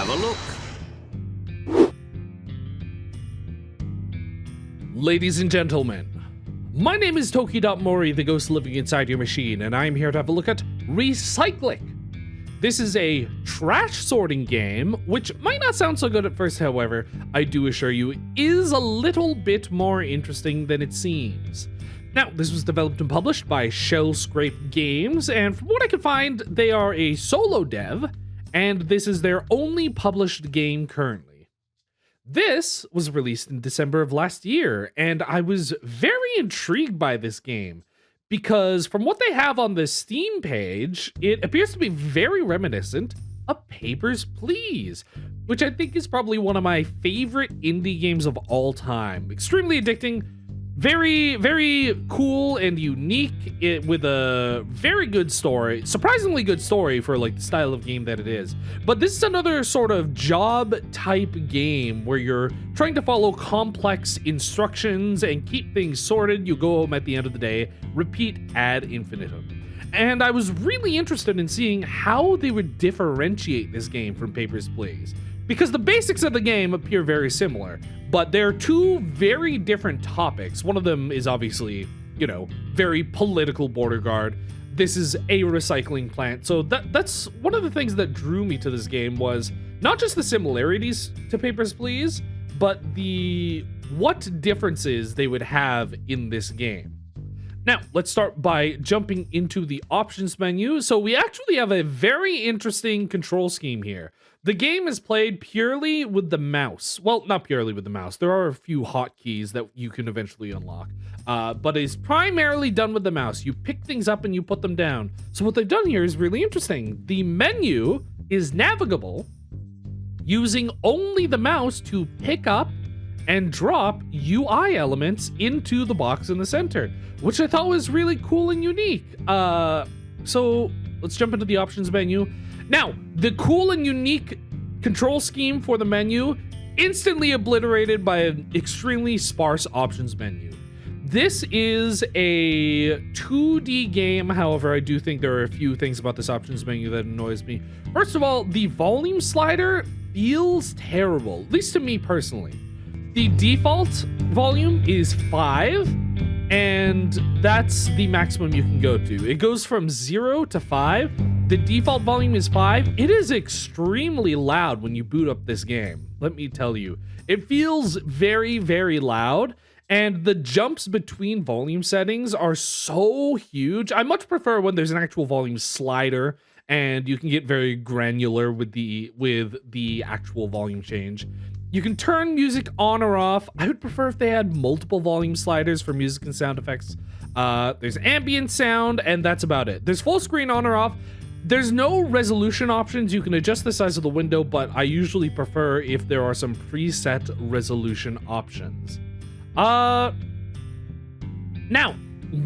have a look. Ladies and gentlemen, my name is Toki.MORI, the ghost living inside your machine, and I'm here to have a look at Recyclic. This is a trash sorting game, which might not sound so good at first, however, I do assure you is a little bit more interesting than it seems. Now, this was developed and published by Shellscrape Games, and from what I can find, they are a solo dev, and this is their only published game currently. This was released in December of last year, and I was very intrigued by this game, because from what they have on the Steam page, it appears to be very reminiscent of Papers, Please, which I think is probably one of my favorite indie games of all time. Extremely addicting, very, very cool and unique, with a very good story, surprisingly good story for like the style of game that it is. But this is another sort of job type game where you're trying to follow complex instructions and keep things sorted. You go home at the end of the day, repeat ad infinitum. And I was really interested in seeing how they would differentiate this game from Papers, Please, because the basics of the game appear very similar, but they're two very different topics. One of them is obviously, you know, very political border guard. This is a recycling plant. So that's one of the things that drew me to this game, was not just the similarities to Papers, Please, but what differences they would have in this game. Now, let's start by jumping into the options menu. So we actually have a very interesting control scheme here. The game is played purely with the mouse. Well, not purely with the mouse. There are a few hotkeys that you can eventually unlock. But it's primarily done with the mouse. You pick things up and you put them down. So what they've done here is really interesting. The menu is navigable using only the mouse to pick up and drop UI elements into the box in the center, which I thought was really cool and unique. So let's jump into the options menu. Now, the cool and unique control scheme for the menu instantly obliterated by an extremely sparse options menu. This is a 2D game, however, I do think there are a few things about this options menu that annoys me. First of all, the volume slider feels terrible, at least to me personally. The default volume is 5, and that's the maximum you can go to. It goes from 0 to 5. The default volume is 5. It is extremely loud when you boot up this game, let me tell you. It feels very, very loud, and the jumps between volume settings are so huge. I much prefer when there's an actual volume slider, and you can get very granular with the actual volume change. You can turn music on or off. I would prefer if they had multiple volume sliders for music and sound effects. There's ambient sound, and that's about it. There's full screen on or off. There's no resolution options. You can adjust the size of the window, but I usually prefer if there are some preset resolution options. Now,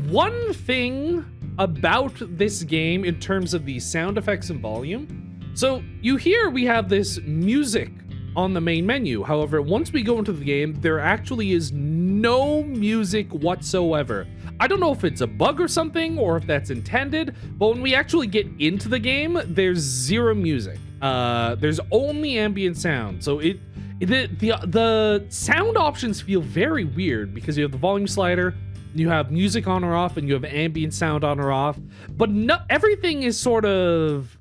one thing about this game in terms of the sound effects and volume. So you hear we have this music on the main menu. However, once we go into the game, there actually is no music whatsoever. I don't know if it's a bug or something, or if that's intended, but when we actually get into the game, there's zero music. There's only ambient sound. So the sound options feel very weird, because you have the volume slider, you have music on or off, and you have ambient sound on or off, but everything is sort of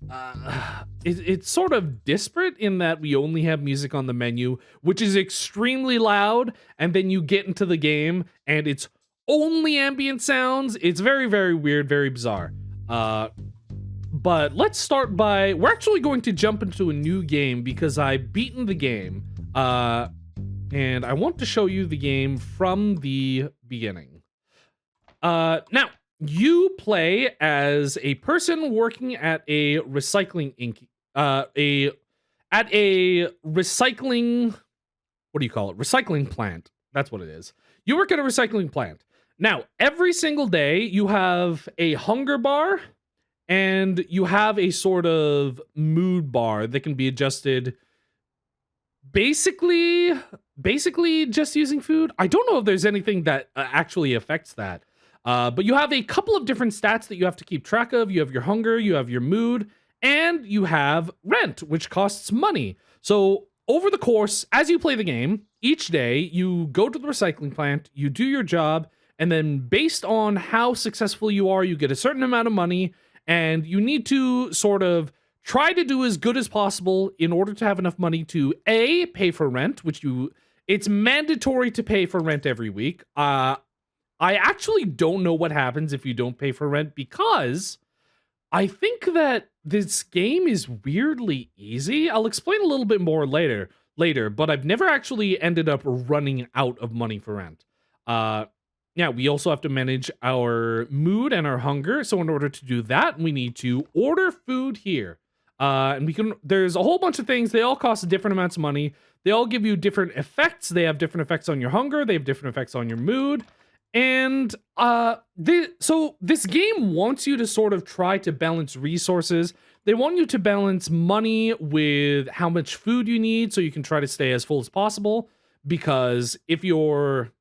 it's sort of disparate in that we only have music on the menu, which is extremely loud, and then you get into the game and it's only ambient sounds. It's very, very weird, very bizarre. But let's start by, we're actually going to jump into a new game because I've beaten the game, and I want to show you the game from the beginning. Now, you play as a person working at a recycling recycling plant. That's what it is. You work at a recycling plant. Now, every single day you have a hunger bar and you have a sort of mood bar that can be adjusted basically just using food. I don't know if there's anything that actually affects that. But you have a couple of different stats that you have to keep track of. You have your hunger, you have your mood, And you have rent, which costs money. So over the course, as you play the game, each day you go to the recycling plant, you do your job, and then based on how successful you are, you get a certain amount of money, and you need to sort of try to do as good as possible in order to have enough money to A, pay for rent, it's mandatory to pay for rent every week. I actually don't know what happens if you don't pay for rent, because I think that this game is weirdly easy. I'll explain a little bit more later, but I've never actually ended up running out of money for rent. Yeah, we also have to manage our mood and our hunger. So in order to do that, we need to order food here. And there's a whole bunch of things. They all cost different amounts of money. They all give you different effects. They have different effects on your hunger. They have different effects on your mood. And so this game wants you to sort of try to balance resources. They want you to balance money with how much food you need so you can try to stay as full as possible. Because if you're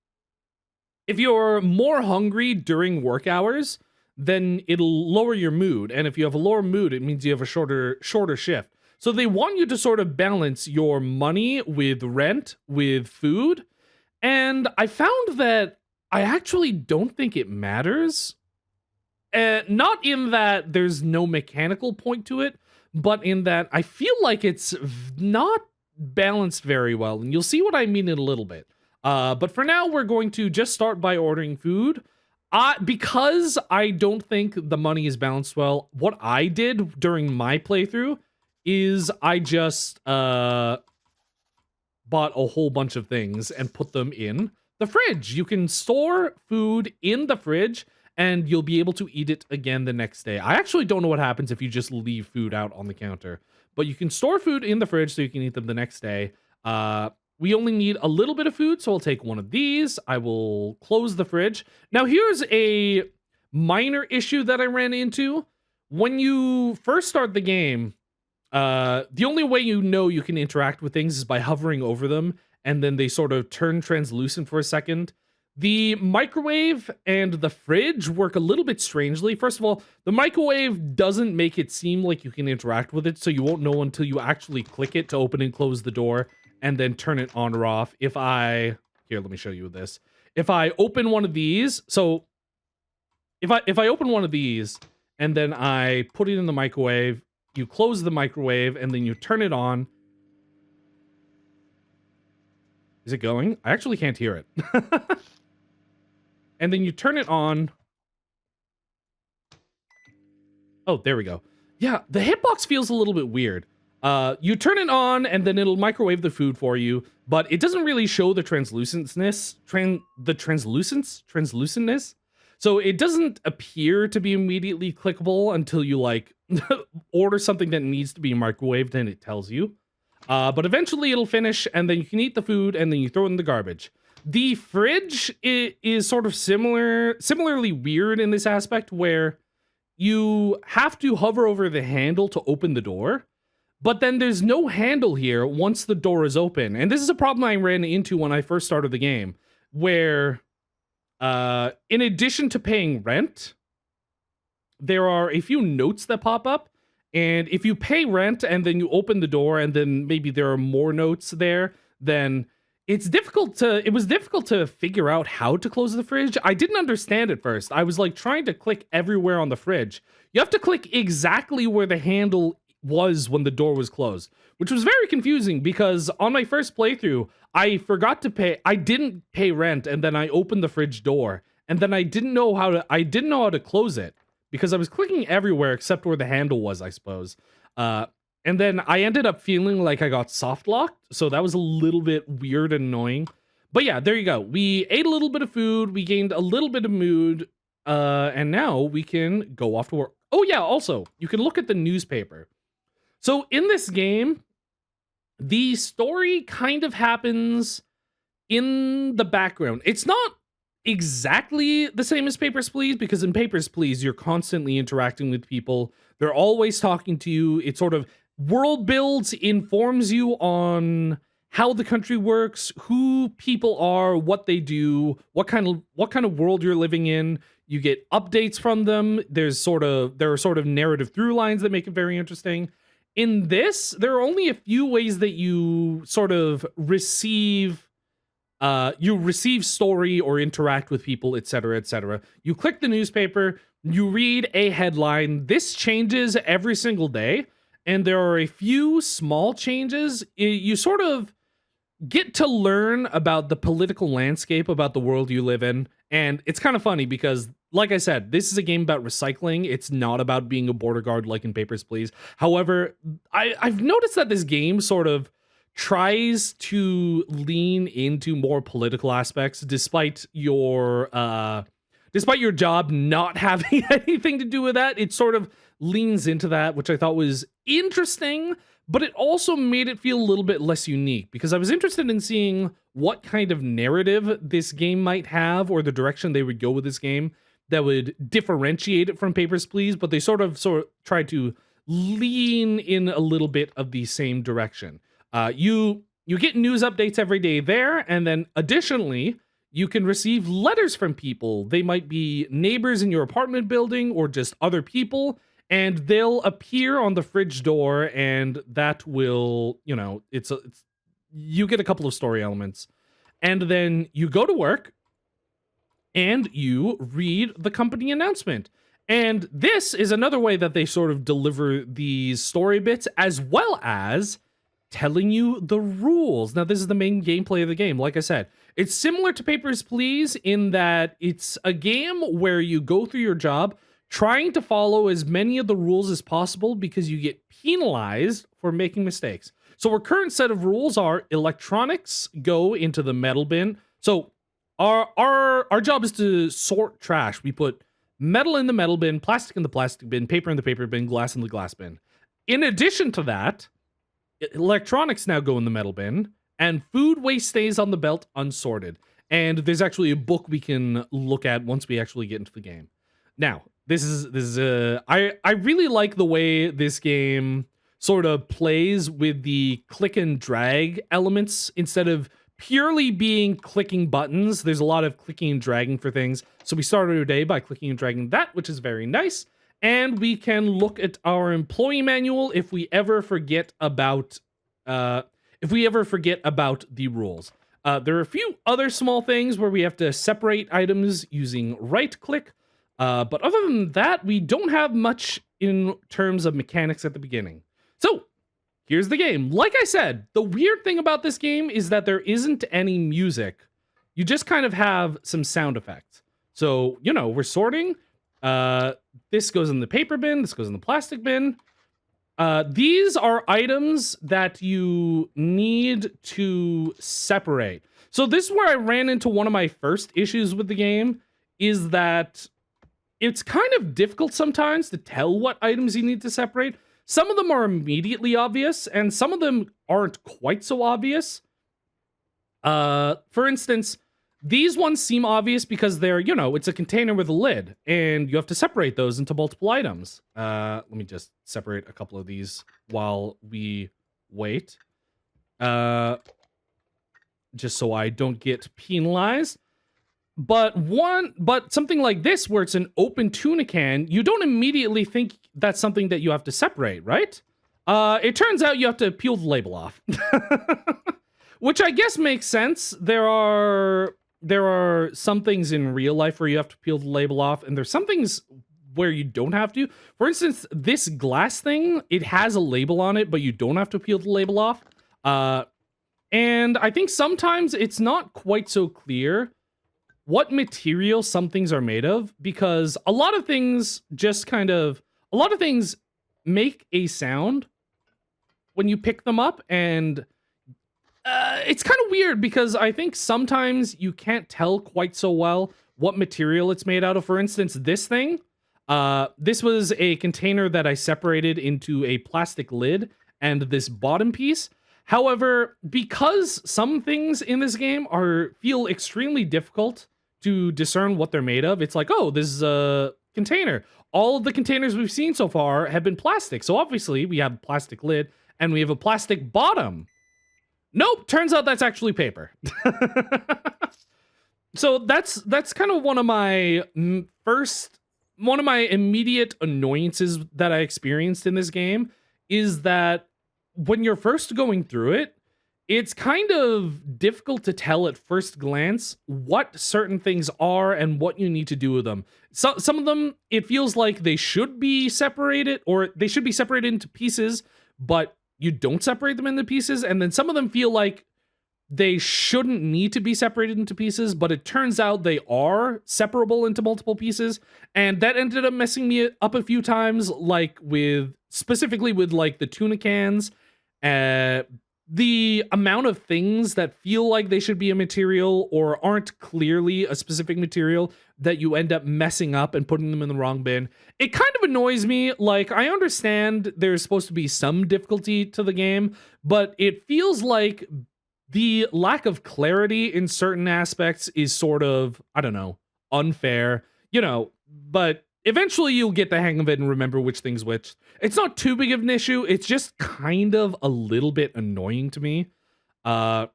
more hungry during work hours, then it'll lower your mood. And if you have a lower mood, it means you have a shorter shift. So they want you to sort of balance your money with rent, with food. And I found that I actually don't think it matters. Not in that there's no mechanical point to it, but in that I feel like it's not balanced very well. And you'll see what I mean in a little bit. But for now, we're going to just start by ordering food. Because I don't think the money is balanced well, what I did during my playthrough is I just bought a whole bunch of things and put them in the fridge. You can store food in the fridge and you'll be able to eat it again the next day. I actually don't know what happens if you just leave food out on the counter, but you can store food in the fridge so you can eat them the next day. We only need a little bit of food, so I'll take one of these. I will close the fridge. Now, here's a minor issue that I ran into. When you first start the game, the only way you know you can interact with things is by hovering over them, and then they sort of turn translucent for a second. The microwave and the fridge work a little bit strangely. First of all, the microwave doesn't make it seem like you can interact with it, so you won't know until you actually click it to open and close the door, and then turn it on or off. Here, let me show you this. If I open one of these, so if I open one of these and then I put it in the microwave, you close the microwave and then you turn it on. Is it going? I actually can't hear it. And then you turn it on. Oh, there we go. Yeah, the hitbox feels a little bit weird. You turn it on and then it'll microwave the food for you, but it doesn't really show the translucentness. So it doesn't appear to be immediately clickable until you like order something that needs to be microwaved and it tells you. But eventually it'll finish and then you can eat the food and then you throw it in the garbage. The fridge is sort of similarly weird in this aspect where you have to hover over the handle to open the door. But then there's no handle here once the door is open. And this is a problem I ran into when I first started the game, where in addition to paying rent, there are a few notes that pop up. And if you pay rent and then you open the door and then maybe there are more notes there, then it was difficult to figure out how to close the fridge. I didn't understand at first. I was like trying to click everywhere on the fridge. You have to click exactly where the handle was when the door was closed, which was very confusing because on my first playthrough, I didn't pay rent, and then I opened the fridge door, and then I didn't know how to close it because I was clicking everywhere except where the handle was, I suppose. And then I ended up feeling like I got soft locked, so that was a little bit weird and annoying. But yeah, there you go. We ate a little bit of food, we gained a little bit of mood, and now we can go off to work. Oh yeah, also, you can look at the newspaper. So in this game, the story kind of happens in the background. It's not exactly the same as Papers, Please, because in Papers, Please, you're constantly interacting with people. They're always talking to you. It sort of world builds, informs you on how the country works, who people are, what they do, what kind of world you're living in. You get updates from them. There are sort of narrative through lines that make it very interesting. In this, there are only a few ways that you sort of receive story or interact with people, etc., etc. You click the newspaper, you read a headline. This changes every single day, and there are a few small changes. You sort of get to learn about the political landscape, about the world you live in. And it's kind of funny because, like I said, this is a game about recycling. It's not about being a border guard like in Papers, Please. However, I've noticed that this game sort of tries to lean into more political aspects despite your job not having anything to do with that. It sort of leans into that, which I thought was interesting, but it also made it feel a little bit less unique because I was interested in seeing what kind of narrative this game might have or the direction they would go with this game that would differentiate it from Papers, Please, but they sort of tried to lean in a little bit of the same direction. You get news updates every day there, and then additionally, you can receive letters from people. They might be neighbors in your apartment building or just other people, and they'll appear on the fridge door, and that will, you get a couple of story elements. And then you go to work, and you read the company announcement. And this is another way that they sort of deliver these story bits, as well as telling you the rules. Now, this is the main gameplay of the game. Like I said, it's similar to Papers, Please in that it's a game where you go through your job trying to follow as many of the rules as possible because you get penalized for making mistakes. So our current set of rules are electronics go into the metal bin. So our job is to sort trash. We put metal in the metal bin, plastic in the plastic bin, paper in the paper bin, glass in the glass bin. In addition to that, electronics now go in the metal bin, and food waste stays on the belt unsorted. And there's actually a book we can look at once we actually get into the game. Now, I really like the way this game sort of plays with the click and drag elements instead of purely being clicking buttons. There's a lot of clicking and dragging for things. So we started our day by clicking and dragging that, which is very nice. And we can look at our employee manual if we ever forget about the rules. There are a few other small things where we have to separate items using right click. But other than that, we don't have much in terms of mechanics at the beginning. So here's the game. Like I said, the weird thing about this game is that there isn't any music. You just kind of have some sound effects. So, we're sorting. This goes in the paper bin. This goes in the plastic bin. These are items that you need to separate. So this is where I ran into one of my first issues with the game, is that it's kind of difficult sometimes to tell what items you need to separate. Some of them are immediately obvious, and some of them aren't quite so obvious. For instance, these ones seem obvious because they're, it's a container with a lid, and you have to separate those into multiple items. Let me just separate a couple of these while we wait. Just so I don't get penalized. But something like this, where it's an open tuna can, you don't immediately think that's something that you have to separate, right? It turns out you have to peel the label off. Which I guess makes sense. There are some things in real life where you have to peel the label off, and there's some things where you don't have to. For instance, this glass thing, it has a label on it, but you don't have to peel the label off. And I think sometimes it's not quite so clear what material some things are made of, because a lot of things make a sound when you pick them up, and it's kind of weird because I think sometimes you can't tell quite so well what material it's made out of. For instance, this thing, this was a container that I separated into a plastic lid and this bottom piece. However, because some things in this game feel extremely difficult to discern what they're made of, it's like, oh, this is a container. All of the containers we've seen so far have been plastic. So obviously we have a plastic lid and we have a plastic bottom. Nope, turns out that's actually paper. So that's kind of one of my immediate annoyances that I experienced in this game is that when you're first going through it, it's kind of difficult to tell at first glance what certain things are and what you need to do with them. So some of them, it feels like they should be separated, or they should be separated into pieces, but you don't separate them into pieces. And then some of them feel like they shouldn't need to be separated into pieces, but it turns out they are separable into multiple pieces. And that ended up messing me up a few times, like specifically with like the tuna cans. The amount of things that feel like they should be a material or aren't clearly a specific material that you end up messing up and putting them in the wrong bin. It kind of annoys me. Like, I understand there's supposed to be some difficulty to the game, but it feels like the lack of clarity in certain aspects is sort of, I don't know, unfair, but eventually you'll get the hang of it and remember which thing's which. It's not too big of an issue. It's just kind of a little bit annoying to me. Now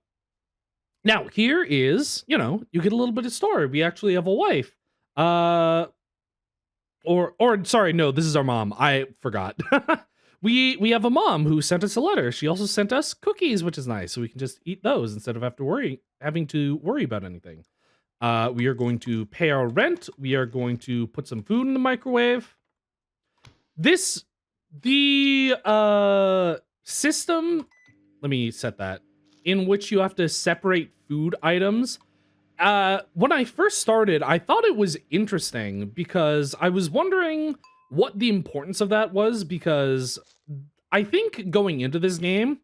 here is, you get a little bit of story. We actually have a wife. Sorry, no, this is our mom. I forgot. We have a mom who sent us a letter. She also sent us cookies, which is nice. So we can just eat those instead of having to worry about anything. We are going to pay our rent. We are going to put some food in the microwave. The system, let me set that, in which you have to separate food items. When I first started, I thought it was interesting because I was wondering what the importance of that was, because I think going into this game,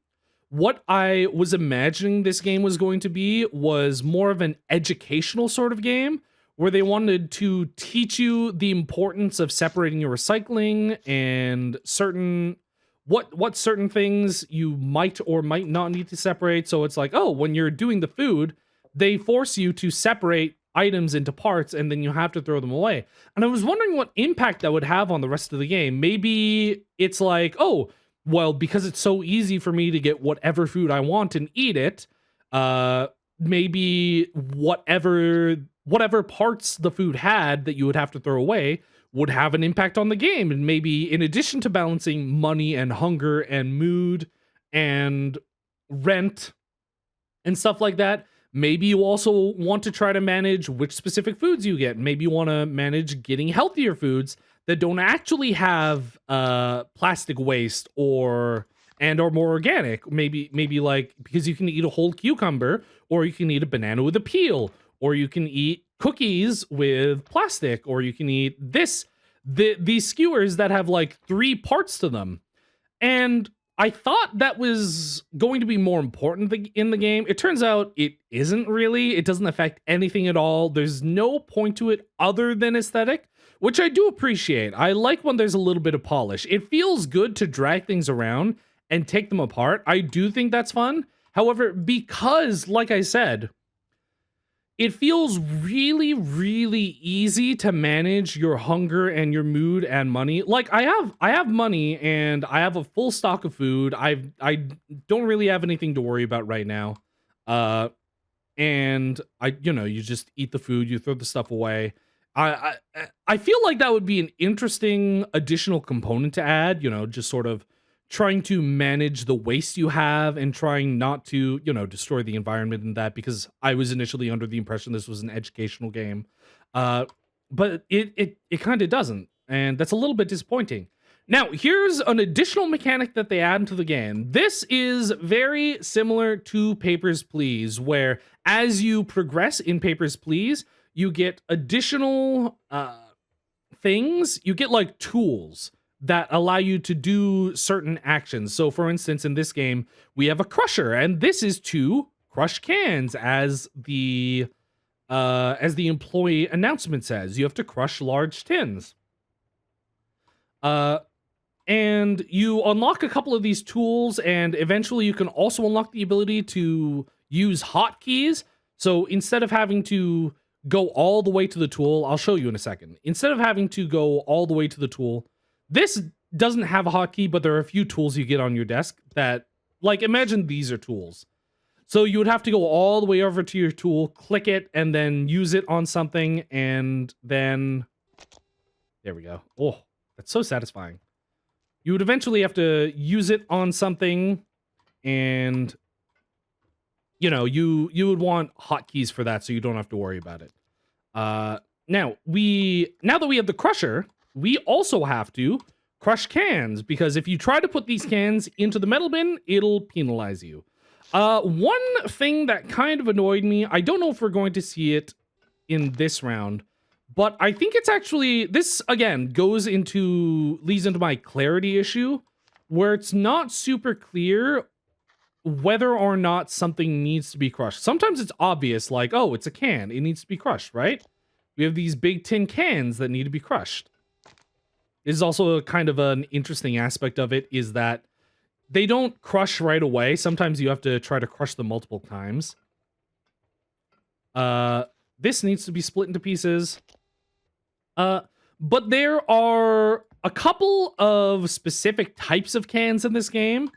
what I was imagining this game was going to be was more of an educational sort of game where they wanted to teach you the importance of separating your recycling and what certain things you might or might not need to separate. So it's like, oh, when you're doing the food, they force you to separate items into parts and then you have to throw them away. And I was wondering what impact that would have on the rest of the game. Maybe it's like, oh, well, because it's so easy for me to get whatever food I want and eat it, maybe whatever parts the food had that you would have to throw away would have an impact on the game. And maybe in addition to balancing money and hunger and mood and rent and stuff like that, maybe you also want to try to manage which specific foods you get. Maybe you want to manage getting healthier foods that don't actually have plastic waste or more organic. Maybe like, because you can eat a whole cucumber, or you can eat a banana with a peel, or you can eat cookies with plastic, or you can eat these skewers that have like 3 parts to them. And I thought that was going to be more important in the game. It turns out it isn't really. It doesn't affect anything at all. There's no point to it other than aesthetic, which I do appreciate. I like when there's a little bit of polish. It feels good to drag things around and take them apart. I do think that's fun. However, because, like I said, it feels really, really easy to manage your hunger and your mood and money. Like, I have money and I have a full stock of food. I don't really have anything to worry about right now. And you just eat the food, you throw the stuff away. I feel like that would be an interesting additional component to add, just sort of trying to manage the waste you have and trying not to, destroy the environment and that, because I was initially under the impression this was an educational game. But it kind of doesn't, and that's a little bit disappointing. Now, here's an additional mechanic that they add into the game. This is very similar to Papers, Please, where as you progress in Papers, Please, you get additional things. You get like tools that allow you to do certain actions. So for instance, in this game, we have a crusher, and this is to crush cans, as the employee announcement says. You have to crush large tins. And you unlock a couple of these tools, and eventually you can also unlock the ability to use hotkeys. So instead of having to go all the way to the tool, I'll show you in a second. Instead of having to go all the way to the tool, this doesn't have a hotkey, but there are a few tools you get on your desk that, like, imagine these are tools. So you would have to go all the way over to your tool, click it, and then use it on something, and then... There we go. Oh, that's so satisfying. You would eventually have to use it on something, and... You know, you would want hotkeys for that, so you don't have to worry about it. Now that we have the crusher, we also have to crush cans, because if you try to put these cans into the metal bin, it'll penalize you. One thing that kind of annoyed me, I don't know if we're going to see it in this round, but I think it's actually, this again leads into my clarity issue, where it's not super clear whether or not something needs to be crushed. Sometimes it's obvious, like, oh, it's a can, it needs to be crushed, right? We have these big tin cans that need to be crushed. This is also kind of an interesting aspect of it, is that they don't crush right away. Sometimes you have to try to crush them multiple times. This needs to be split into pieces. But there are a couple of specific types of cans in this game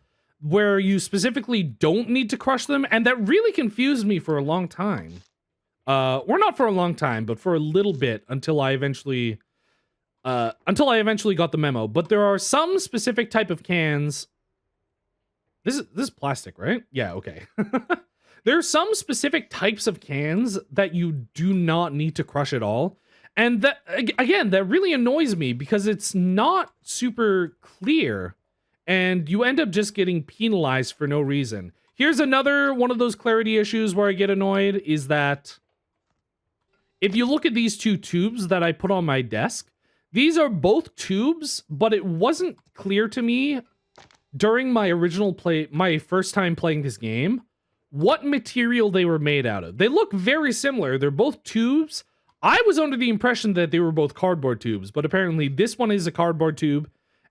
where you specifically don't need to crush them, and that really confused me for a long time. Or not for a long time, but for a little bit until I eventually got the memo. But there are some specific type of cans. This is plastic, right? Yeah, okay. There are some specific types of cans that you do not need to crush at all. And that, again, that really annoys me because it's not super clear. And you end up just getting penalized for no reason. Here's another one of those clarity issues where I get annoyed, is that if you look at these two tubes that I put on my desk, these are both tubes, but it wasn't clear to me during my my first time playing this game, what material they were made out of. They look very similar. They're both tubes. I was under the impression that they were both cardboard tubes, but apparently this one is a cardboard tube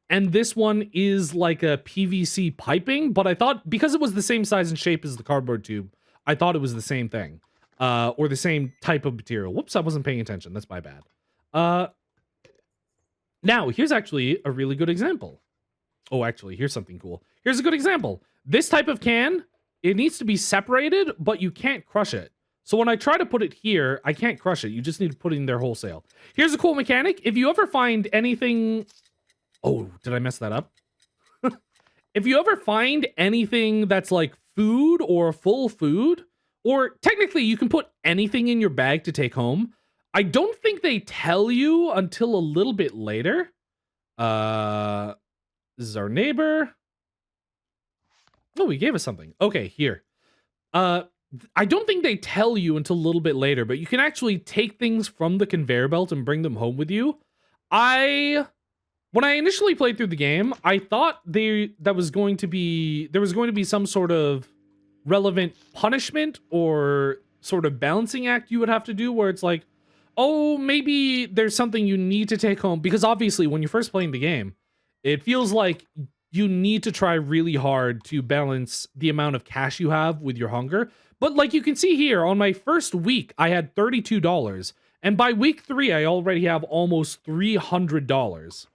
and this one is like a PVC piping, but I thought because it was the same size and shape as the cardboard tube, I thought it was the same thing, or the same type of material. Whoops, I wasn't paying attention. That's my bad. Now, here's actually a really good example. Oh, actually, here's something cool. Here's a good example. This type of can, it needs to be separated, but you can't crush it. So when I try to put it here, I can't crush it. You just need to put it in there wholesale. Here's a cool mechanic. If you ever find anything... Oh, did I mess that up? If you ever find anything that's like food or full food, or technically you can put anything in your bag to take home, I don't think they tell you until a little bit later. This is our neighbor. Oh, he gave us something. Okay, here. I don't think they tell you until a little bit later, but you can actually take things from the conveyor belt and bring them home with you. When I initially played through the game, I thought there was going to be some sort of relevant punishment or sort of balancing act you would have to do where it's like, oh, maybe there's something you need to take home. Because obviously when you're first playing the game, it feels like you need to try really hard to balance the amount of cash you have with your hunger. But like you can see here, on my first week, I had $32. And by week 3, I already have almost $300.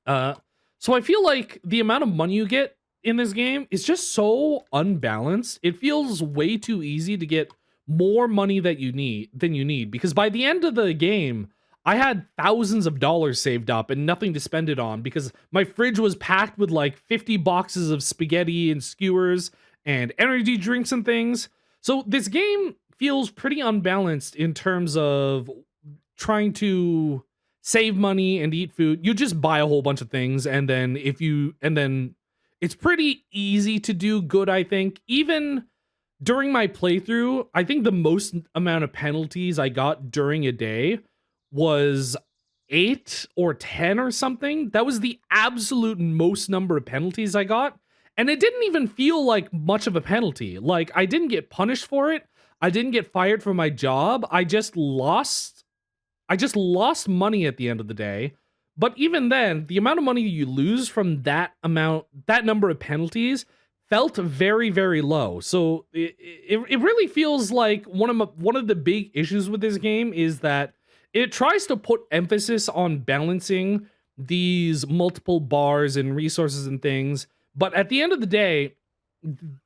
So I feel like the amount of money you get in this game is just so unbalanced. It feels way too easy to get more money than you need. Because by the end of the game, I had thousands of dollars saved up and nothing to spend it on because my fridge was packed with like 50 boxes of spaghetti and skewers and energy drinks and things. So this game feels pretty unbalanced in terms of trying to save money and eat food. You just buy a whole bunch of things and then it's pretty easy to do good, I think. Even during my playthrough, I think the most amount of penalties I got during a day was 8 or 10 or something. That was the absolute most number of penalties I got. And it didn't even feel like much of a penalty. Like, I didn't get punished for it. I didn't get fired from my job. I just lost money at the end of the day. But even then, the amount of money you lose from that number of penalties felt very, very low. So it really feels like one of the big issues with this game is that it tries to put emphasis on balancing these multiple bars and resources and things. But at the end of the day,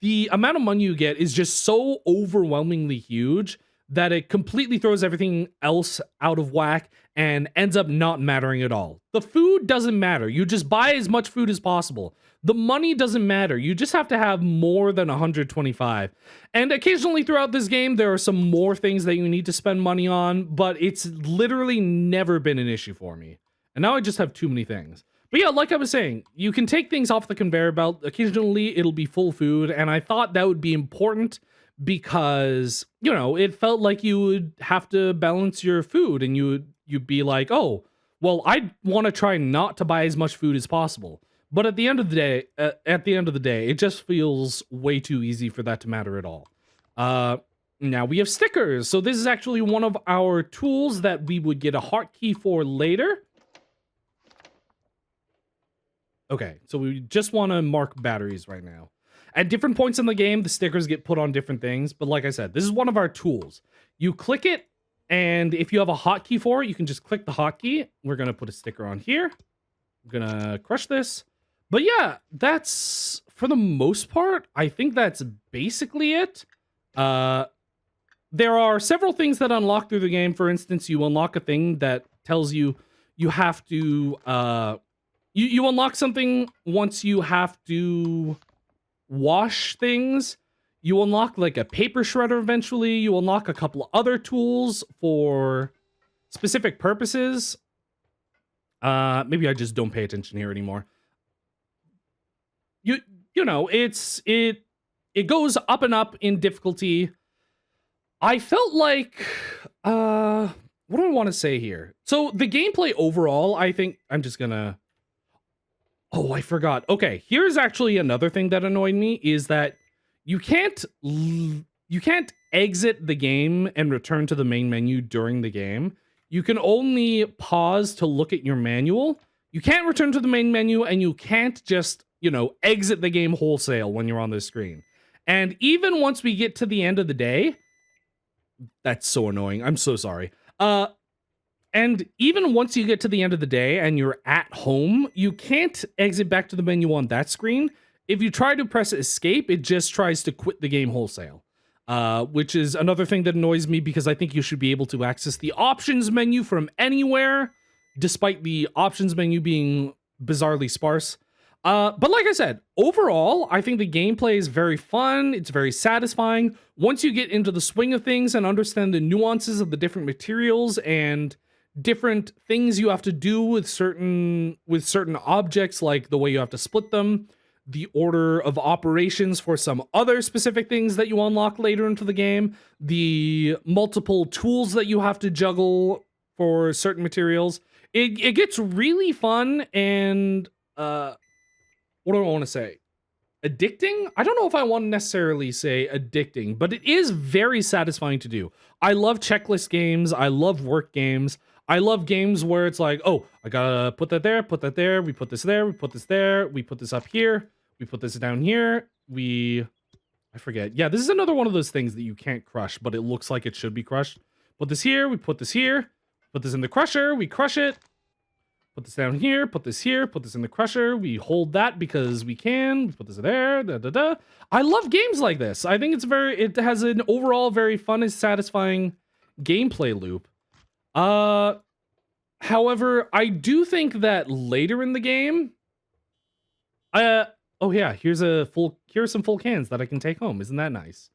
the amount of money you get is just so overwhelmingly huge that it completely throws everything else out of whack and ends up not mattering at all. The food doesn't matter. You just buy as much food as possible. The money doesn't matter. You just have to have more than 125. And occasionally throughout this game, there are some more things that you need to spend money on, but it's literally never been an issue for me. And now I just have too many things. But yeah, like I was saying, you can take things off the conveyor belt. Occasionally, it'll be full food, and I thought that would be important because, you know, it felt like you would have to balance your food, and you'd be like, oh, well, I want to try not to buy as much food as possible. But at the end of the day, it just feels way too easy for that to matter at all. Now we have stickers. So this is actually one of our tools that we would get a hotkey for later. Okay, so we just want to mark batteries right now. At different points in the game, the stickers get put on different things. But like I said, this is one of our tools. You click it, and if you have a hotkey for it, you can just click the hotkey. We're going to put a sticker on here. I'm going to crush this. But yeah, that's, for the most part, I think that's basically it. There are several things that unlock through the game. For instance, you unlock a thing that tells you you have to... You unlock something once you have to wash things. You unlock like a paper shredder eventually. You unlock a couple other tools for specific purposes. Maybe I just don't pay attention here anymore. You know, it goes up and up in difficulty. I felt like what do I want to say here? So the gameplay overall, I think I'm just gonna... Oh, I forgot. Okay, here's actually another thing that annoyed me is that you can't exit the game and return to the main menu during the game. You can only pause to look at your manual. You can't return to the main menu, and you can't just, you know, exit the game wholesale when you're on this screen. And even once we get to the end of the day, that's so annoying. I'm so sorry. And even once you get to the end of the day and you're at home, you can't exit back to the menu on that screen. If you try to press escape, it just tries to quit the game wholesale, which is another thing that annoys me because I think you should be able to access the options menu from anywhere, despite the options menu being bizarrely sparse. But like I said, overall, I think the gameplay is very fun. It's very satisfying. Once you get into the swing of things and understand the nuances of the different materials and different things you have to do with certain objects, like the way you have to split them, the order of operations for some other specific things that you unlock later into the game, the multiple tools that you have to juggle for certain materials, it gets really fun and what do I want to say? Addicting? I don't know if I want to necessarily say addicting, but it is very satisfying to do. I love checklist games. I love work games. I love games where it's like, oh, I gotta put that there, we put this there, we put this there, we put this up here, we put this down here, I forget. Yeah, this is another one of those things that you can't crush, but it looks like it should be crushed. Put this here, we put this here, put this in the crusher, we crush it, put this down here, put this here, put this in the crusher, we hold that because we can, we put this there, da-da-da. I love games like this. I think it has an overall very fun and satisfying gameplay loop. However, I do think that later in the game, oh yeah, here's some full cans that I can take home. Isn't that nice?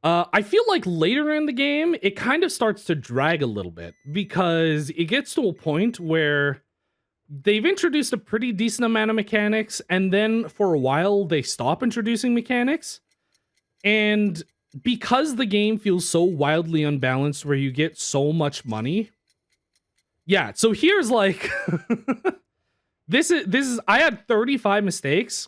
I feel like later in the game, it kind of starts to drag a little bit because it gets to a point where they've introduced a pretty decent amount of mechanics, and then for a while they stop introducing mechanics. And because the game feels so wildly unbalanced where you get so much money. Yeah, so here's like this is I had 35 mistakes.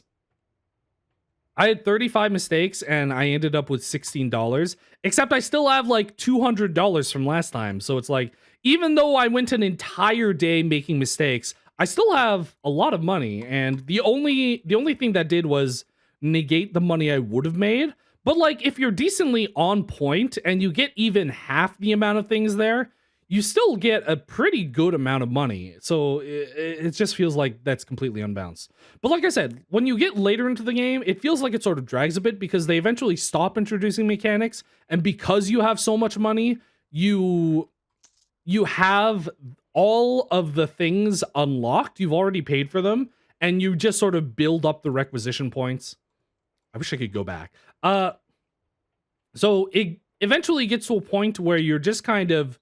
And I ended up with $16, except I still have like $200 from last time. So it's like, even though I went an entire day making mistakes, I still have a lot of money. And the only thing that did was negate the money I would have made. But like, if you're decently on point and you get even half the amount of things there, you still get a pretty good amount of money. So it just feels like that's completely unbalanced. But like I said, when you get later into the game, it feels like it sort of drags a bit because they eventually stop introducing mechanics. And because you have so much money, you have all of the things unlocked. You've already paid for them, and you just sort of build up the requisition points. I wish I could go back. So it eventually gets to a point where you're just kind of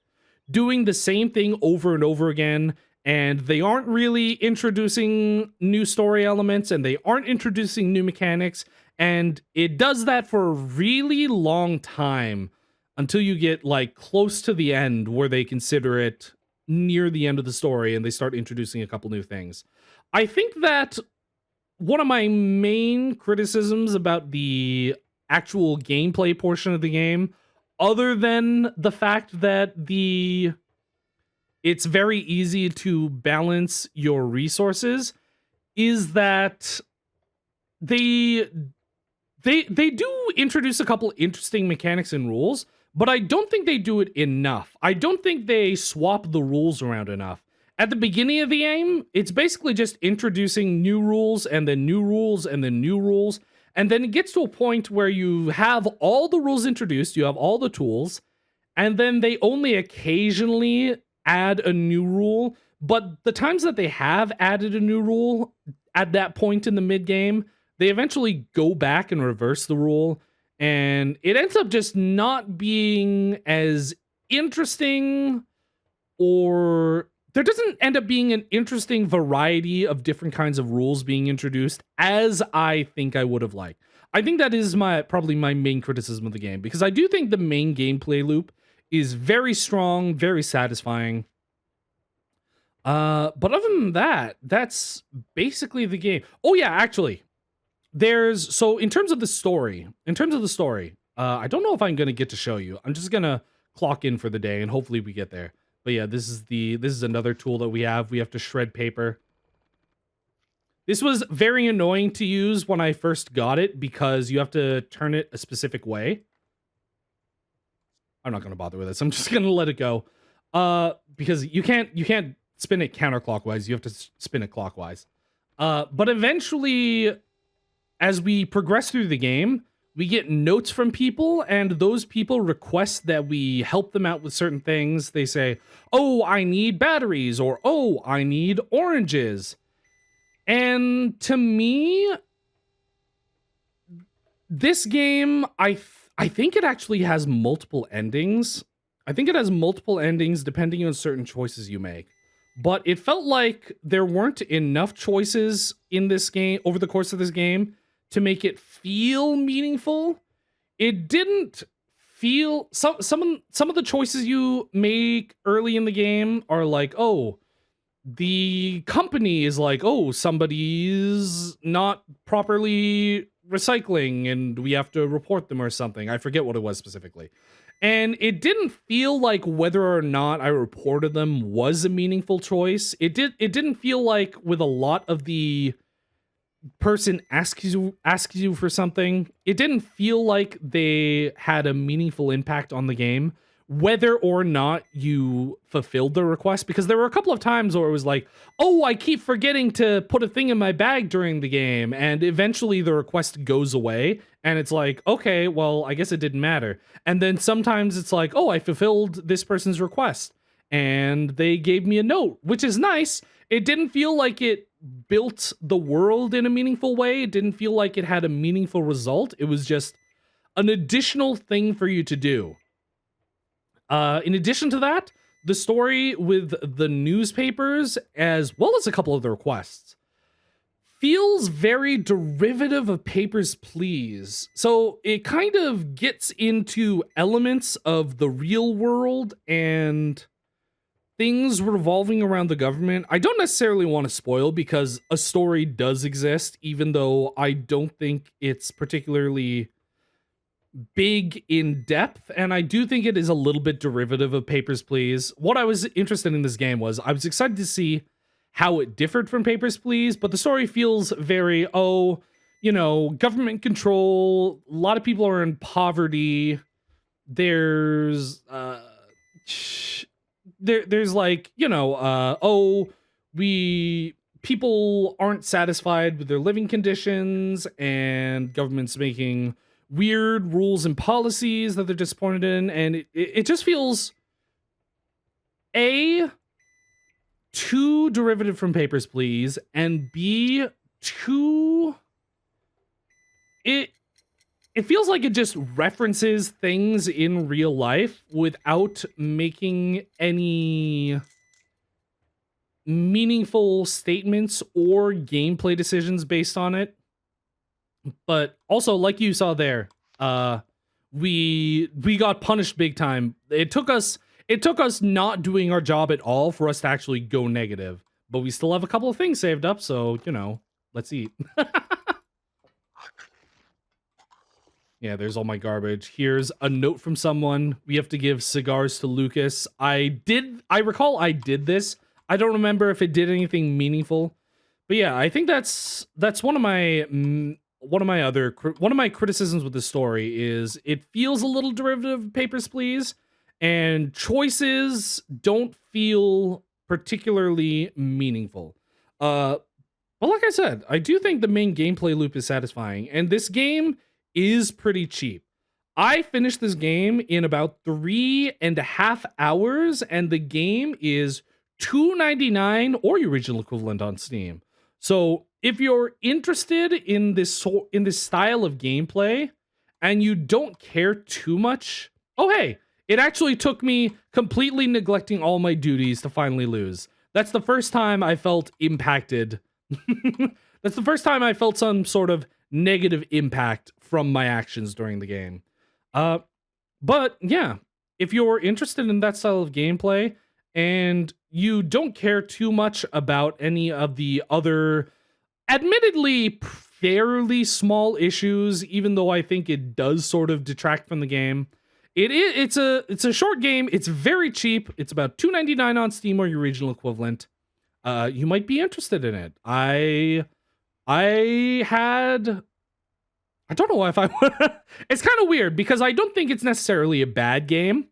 doing the same thing over and over again, and they aren't really introducing new story elements, and they aren't introducing new mechanics, and it does that for a really long time until you get like close to the end where they consider it near the end of the story and they start introducing a couple new things. I think that one of my main criticisms about the actual gameplay portion of the game, other than the fact that it's very easy to balance your resources, is that they do introduce a couple interesting mechanics and rules, but I don't think they do it enough. I don't think they swap the rules around enough. At the beginning of the game, it's basically just introducing new rules and then new rules and then new rules. And then it gets to a point where you have all the rules introduced, you have all the tools, and then they only occasionally add a new rule. But the times that they have added a new rule at that point in the mid game, they eventually go back and reverse the rule. And it ends up just not being as interesting, or there doesn't end up being an interesting variety of different kinds of rules being introduced as I think I would have liked. I think that is probably my main criticism of the game, because I do think the main gameplay loop is very strong, very satisfying. But other than that, that's basically the game. Oh yeah, actually, in terms of the story, I don't know if I'm gonna get to show you. I'm just gonna clock in for the day and hopefully we get there. But yeah, this is another tool that we have. We have to shred paper. This was very annoying to use when I first got it because you have to turn it a specific way. I'm not gonna bother with this. I'm just gonna let it go. Because you can't spin it counterclockwise. You have to spin it clockwise. But eventually, as we progress through the game, we get notes from people, and those people request that we help them out with certain things. They say, oh, I need batteries, or oh, I need oranges. And to me, this game, I think it actually has multiple endings. I think it has multiple endings depending on certain choices you make. But it felt like there weren't enough choices in this game, over the course of this game, to make it feel meaningful. It didn't feel some of the choices you make early in the game are like, oh, the company is like, oh, somebody's not properly recycling and we have to report them or something. I forget what it was specifically. And it didn't feel like whether or not I reported them was a meaningful choice. It didn't feel like with a lot of the person asks you for something, it didn't feel like they had a meaningful impact on the game, whether or not you fulfilled the request. Because there were a couple of times where it was like, oh, I keep forgetting to put a thing in my bag during the game, and eventually the request goes away, and it's like, okay, well, I guess it didn't matter. And then sometimes it's like, oh, I fulfilled this person's request, and they gave me a note, which is nice. It didn't feel like it built the world in a meaningful way. It didn't feel like it had a meaningful result. It was just an additional thing for you to do. In addition to that, the story with the newspapers, as well as a couple of the requests, feels very derivative of Papers, Please. So it kind of gets into elements of the real world and things revolving around the government. I don't necessarily want to spoil because a story does exist, even though I don't think it's particularly big in depth, and I do think it is a little bit derivative of Papers, Please. What I was interested in this game was I was excited to see how it differed from Papers, Please, but the story feels very, government control, a lot of people are in poverty, there's there's like, oh, we people aren't satisfied with their living conditions, and government's making weird rules and policies that they're disappointed in, and it just feels A, too derivative from Papers, Please, and B, too it feels like it just references things in real life without making any meaningful statements or gameplay decisions based on it. But also, like you saw there, we got punished big time. It took us not doing our job at all for us to actually go negative. But we still have a couple of things saved up, so let's eat. Yeah, there's all my garbage. Here's a note from someone. We have to give cigars to Lucas. I recall I did this. I don't remember if it did anything meaningful. But yeah, I think that's one of my criticisms with the story is it feels a little derivative of Papers, Please, and choices don't feel particularly meaningful. But like I said, I do think the main gameplay loop is satisfying, and this game is pretty cheap. I finished this game in about 3.5 hours, and the game is $2.99 or your original equivalent on Steam. So if you're interested in this style of gameplay and you don't care too much, oh hey, it actually took me completely neglecting all my duties to finally lose. That's the first time I felt impacted. That's the first time I felt some sort of negative impact from my actions during the game. But yeah, if you're interested in that style of gameplay and you don't care too much about any of the other admittedly fairly small issues, even though I think it does sort of detract from the game, it's a short game. It's very cheap. It's about $2.99 on Steam or your regional equivalent. You might be interested in it. I don't know if I it's kind of weird because I don't think it's necessarily a bad game.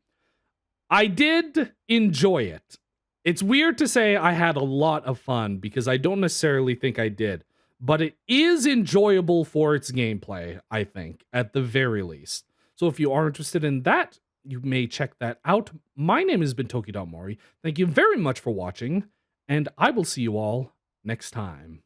I did enjoy it. It's weird to say I had a lot of fun because I don't necessarily think I did, but it is enjoyable for its gameplay, I think, at the very least. So if you are interested in that, you may check that out. My name has been Toki.MORI. Thank you very much for watching, and I will see you all next time.